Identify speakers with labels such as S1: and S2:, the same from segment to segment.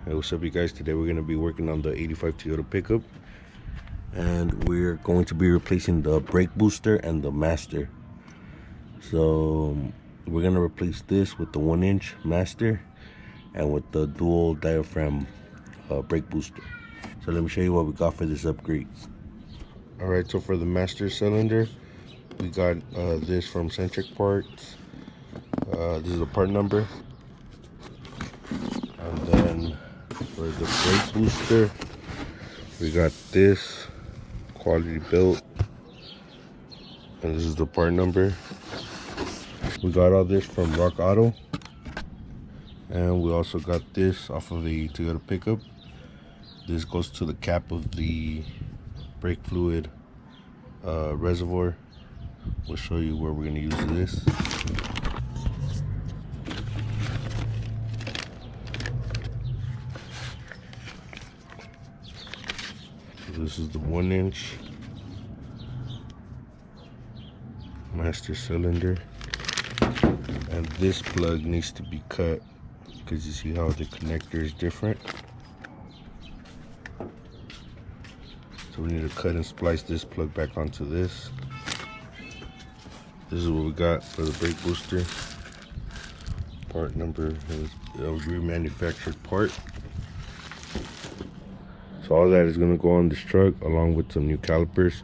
S1: Hey, what's up, you guys? Today we're going to be working on the 85 Toyota pickup, and we're going to be replacing the brake booster and the master. So we're going to replace this with the 1-inch master and with the dual diaphragm brake booster. So let me show you what we got for this upgrade. Alright, so for the master cylinder, we got this from Centric Parts. This is the part number. And then for the brake booster, we got this quality built, and this is the part number. We got all this from Rock Auto, and we also got this off of the Toyota pickup. This goes to the cap of the brake fluid reservoir. We'll show you where we're going to use this. So this is the 1-inch master cylinder, and this plug needs to be cut because you see how the connector is different. So we need to cut and splice this plug back onto this. This is what we got for the brake booster. Part number is a remanufactured part. So all that is going to go on this truck along with some new calipers,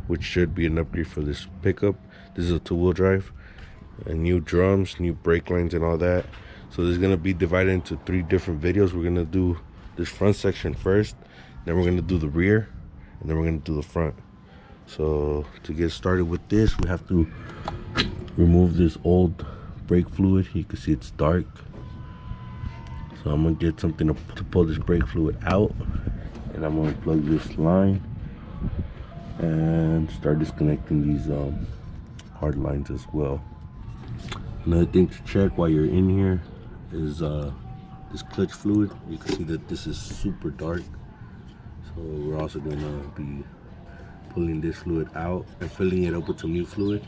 S1: which should be an upgrade for this pickup. This is a 2-wheel drive, and new drums, new brake lines, and all that. So this is going to be divided into 3 different videos. We're going to do this front section first, then we're going to do the rear, and then we're going to do the front. So to get started with this, we have to remove this old brake fluid. You can see it's dark. So I'm going to get something to pull this brake fluid out, and I'm going to plug this line and start disconnecting these hard lines as well. Another thing to check while you're in here is this clutch fluid. You can see that this is super dark. So we're also going to be pulling this fluid out and filling it up with some new fluid.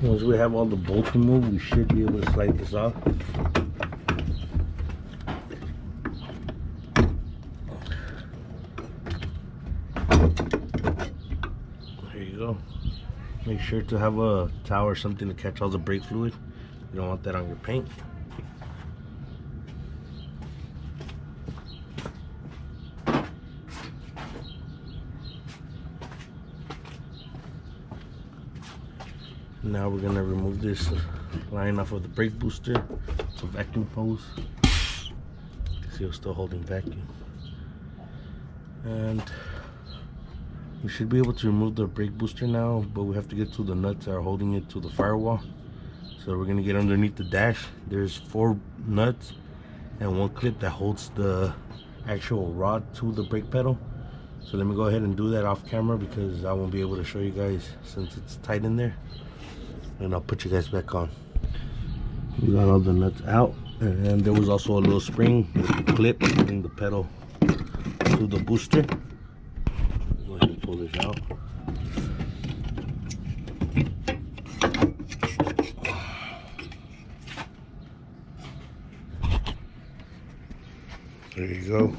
S1: Once we have all the bolts removed, we should be able to slide this off. There you go. Make sure to have a towel or something to catch all the brake fluid. You don't want that on your paint. Now we're gonna remove this line off of the brake booster. It's a vacuum hose. See, it's still holding vacuum. And we should be able to remove the brake booster now, but we have to get to the nuts that are holding it to the firewall. So we're gonna get underneath the dash. There's 4 nuts and 1 clip that holds the actual rod to the brake pedal. So let me go ahead and do that off camera because I won't be able to show you guys since it's tight in there. And I'll put you guys back on. We got all the nuts out, and there was also a little spring with a clip holding the pedal to the booster. Go ahead and pull this out. There you go.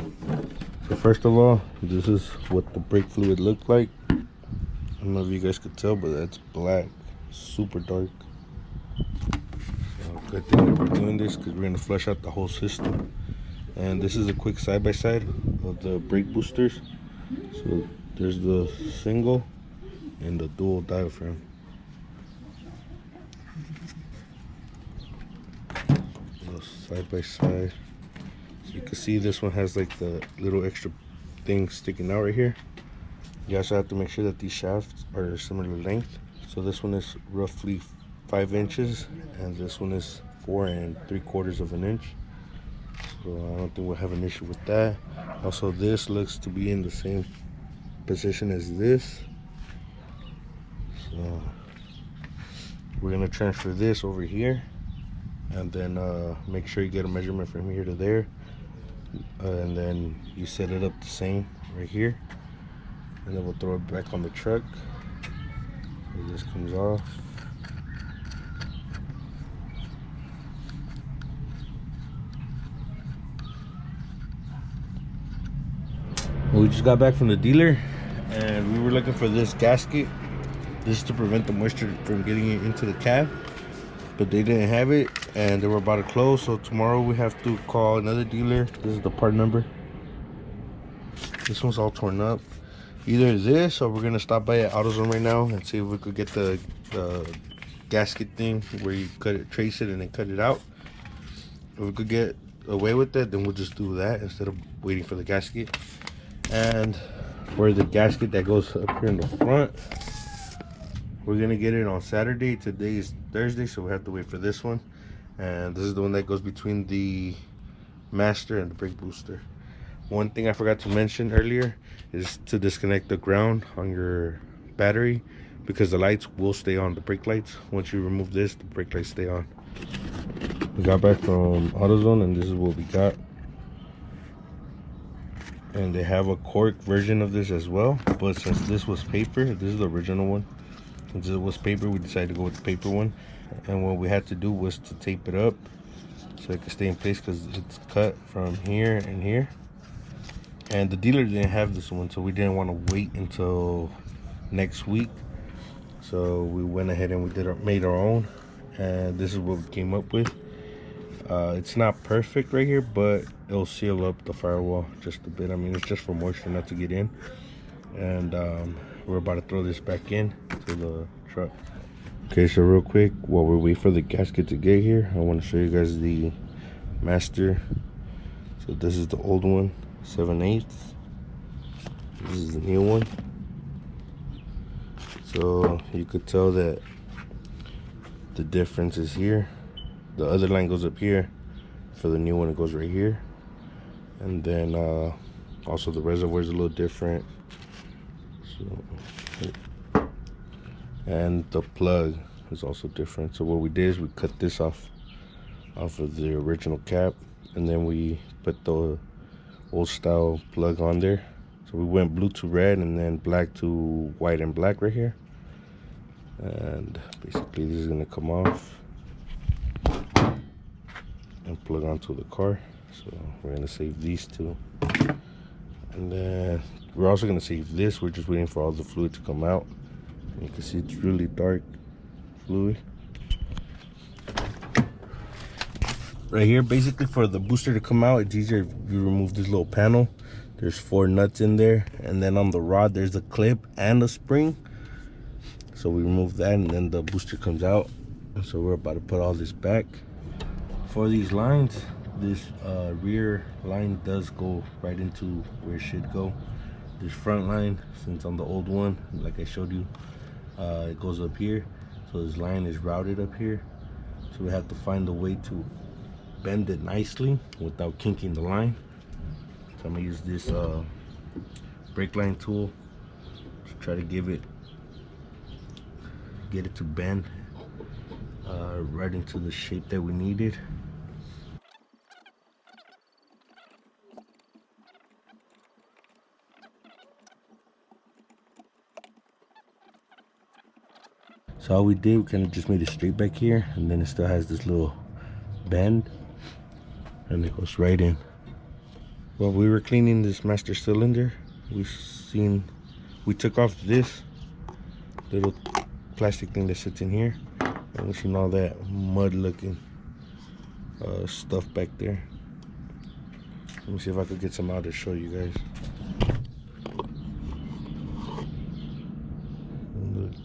S1: So first of all, this is what the brake fluid looked like. I don't know if you guys could tell, but that's black, super dark. So good thing that we're doing this because we're gonna flush out the whole system. And this is a quick side-by-side of the brake boosters. So there's the single and the dual diaphragm. Side by side. So you can see this one has like the little extra thing sticking out right here. You also have to make sure that these shafts are similar length. So this one is roughly 5 inches and this one is 4 3/4 of an inch. So I don't think we'll have an issue with that. Also, this looks to be in the same position as this. So we're gonna transfer this over here, and then make sure you get a measurement from here to there, and then you set it up the same right here. and then we'll throw it back on the truck. So this comes off. We just got back from the dealer and we were looking for this gasket. This is to prevent the moisture from getting into the cab, but they didn't have it and they were about to close, so tomorrow we have to call another dealer. This is the part number. This one's all torn up. Either this or we're gonna stop by at AutoZone right now and see if we could get the gasket thing where you cut it, trace it, and then cut it out. If we could get away with it, then we'll just do that instead of waiting for the gasket. And for the gasket that goes up here in the front, we're gonna get it on Saturday. Today is Thursday, so we have to wait for this one. And this is the one that goes between the master and the brake booster. One thing I forgot to mention earlier is to disconnect the ground on your battery, because the lights will stay on, the brake lights. Once you remove this, the brake lights stay on. We got back from AutoZone and this is what we got. And they have a cork version of this as well, but since this was paper, this is the original one. Since it was paper, we decided to go with the paper one. And what we had to do was to tape it up so it could stay in place, because it's cut from here and here. And the dealer didn't have this one, so we didn't want to wait until next week. So we went ahead and we made our own, and this is what we came up with. It's not perfect right here, but it'll seal up the firewall just a bit. I mean, it's just for moisture not to get in. And we're about to throw this back in to the truck. Okay, so real quick, while we wait for the gasket to get here, I want to show you guys the master. So this is the old one, 7/8. This is the new one. So you could tell that the difference is here. The other line goes up here. For the new one, it goes right here. And then also the reservoir is a little different. So, and the plug is also different. So what we did is we cut this off of the original cap, and then we put the old style plug on there. So we went blue to red and then black to white and black right here. And basically this is gonna come off and plug onto the car. So we're gonna save these two, and then we're also gonna save this. We're just waiting for all the fluid to come out. You can see it's really dark fluid right here. Basically, for the booster to come out, it's easier if you remove this little panel. There's 4 nuts in there, and then on the rod there's a clip and a spring. So we remove that, and then the booster comes out. So we're about to put all this back. For these lines, this rear line does go right into where it should go. This front line, since on the old one, like I showed you, it goes up here. So this line is routed up here. So we have to find a way to bend it nicely without kinking the line. So I'm gonna use this brake line tool to try to get it to bend right into the shape that we needed. So all we did, we kind of just made it straight back here, and then it still has this little bend, and it goes right in. While we were cleaning this master cylinder, we took off this little plastic thing that sits in here, and we seen all that mud looking stuff back there. Let me see if I could get some out to show you guys.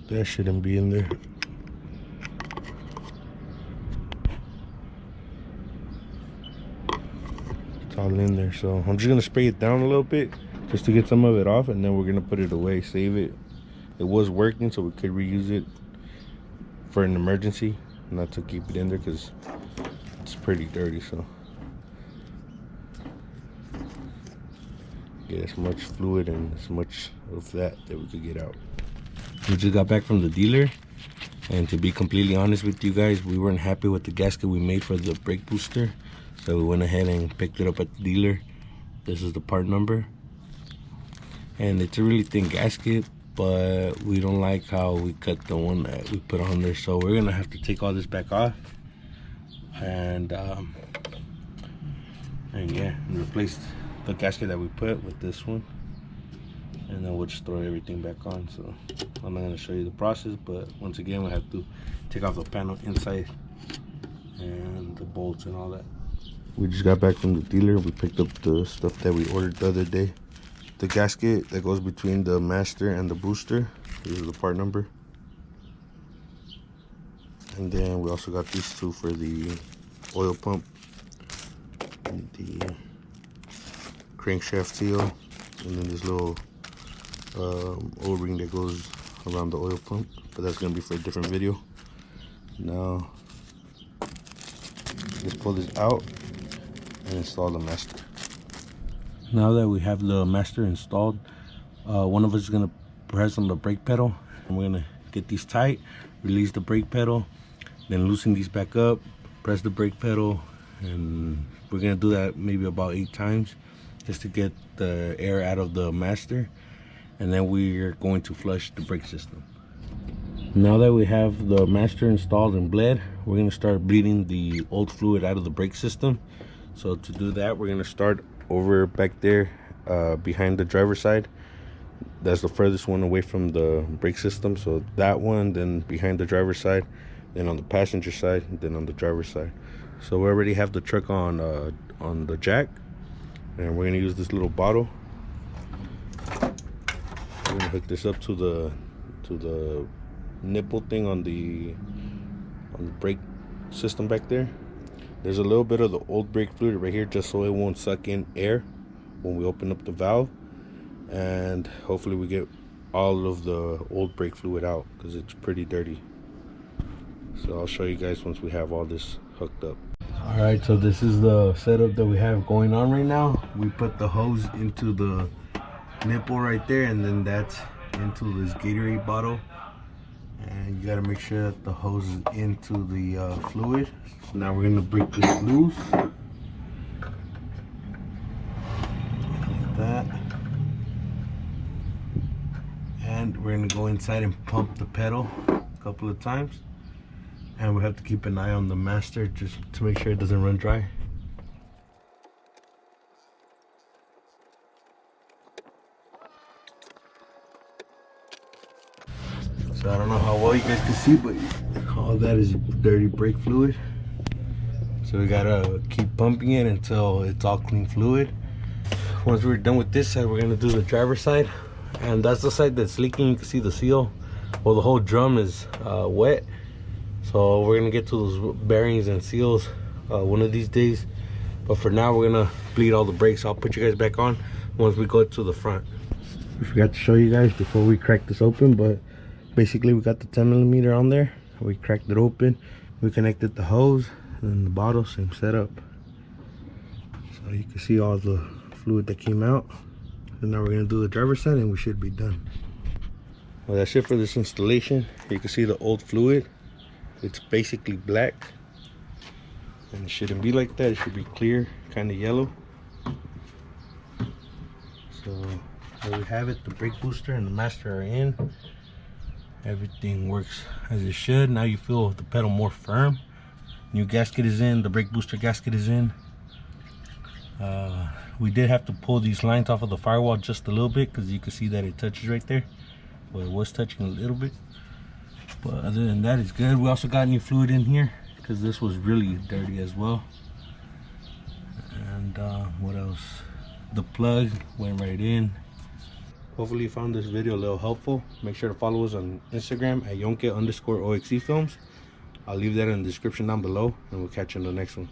S1: That shouldn't be in there. It's all in there. So I'm just gonna spray it down a little bit just to get some of it off, and then we're gonna put it away, save it. It was working, so we could reuse it for an emergency, not to keep it in there because it's pretty dirty. So get as much fluid and as much of that we could get out. We just got back from the dealer, and to be completely honest with you guys, we weren't happy with the gasket we made for the brake booster, so we went ahead and picked it up at the dealer. This is the part number, and it's a really thin gasket, but we don't like how we cut the one that we put on there, so we're gonna have to take all this back off and yeah, replace the gasket that we put with this one, and then we'll just throw everything back on. So I'm not gonna show you the process, but once again we have to take off the panel inside and the bolts and all that. We just got back from the dealer. We picked up the stuff that we ordered the other day. The gasket that goes between the master and the booster. This is the part number. And then we also got these two for the oil pump and the crankshaft seal, and then this little O-ring that goes around the oil pump, but that's gonna be for a different video. Now let's pull this out and install the master. Now that we have the master installed, one of us is gonna press on the brake pedal, and we're gonna get these tight, release the brake pedal, then loosen these back up, press the brake pedal, and we're gonna do that maybe about 8 times just to get the air out of the master, and then we're going to flush the brake system. Now that we have the master installed and bled, we're gonna start bleeding the old fluid out of the brake system. So to do that, we're gonna start over back there behind the driver's side. That's the furthest one away from the brake system, so that one, then behind the driver's side, then on the passenger side, and then on the driver's side. So we already have the truck on the jack, and we're gonna use this little bottle. We're gonna hook this up to the nipple thing on the brake system back there. There's a little bit of the old brake fluid right here, just so it won't suck in air when we open up the valve, and hopefully we get all of the old brake fluid out because it's pretty dirty. So I'll show you guys once we have all this hooked up. All right, so this is the setup that we have going on right now. We put the hose into the nipple right there, and then that's into this Gatorade bottle, and you got to make sure that the hose is into the fluid. So now we're gonna break this loose like that, and we're gonna go inside and pump the pedal a couple of times, and we have to keep an eye on the master just to make sure it doesn't run dry. So I don't know how well you guys can see, but all that is dirty brake fluid. So we gotta keep pumping it until it's all clean fluid. Once we're done with this side, we're gonna do the driver's side, and that's the side that's leaking. You can see the seal. Well, the whole drum is wet, so we're gonna get to those bearings and seals one of these days. But for now, we're gonna bleed all the brakes. I'll put you guys back on once we go to the front. We forgot to show you guys before we cracked this open, but basically we got the 10mm on there. We cracked it open, we connected the hose and the bottle, same setup. So you can see all the fluid that came out. And now we're gonna do the driver's side and we should be done. Well, that's it for this installation. You can see the old fluid. It's basically black, and it shouldn't be like that. It should be clear, kind of yellow. So there we have it. The brake booster and the master are in. Everything works as it should. Now you feel the pedal more firm. New gasket is in, the brake booster gasket is in. We did have to pull these lines off of the firewall just a little bit because you can see that it touches right there. Well, it was touching a little bit, but other than that, it's good. We also got new fluid in here because this was really dirty as well. And what else? The plug went right in. Hopefully you found this video a little helpful. Make sure to follow us on Instagram at Yonke_OXE Films. I'll leave that in the description down below, and we'll catch you in the next one.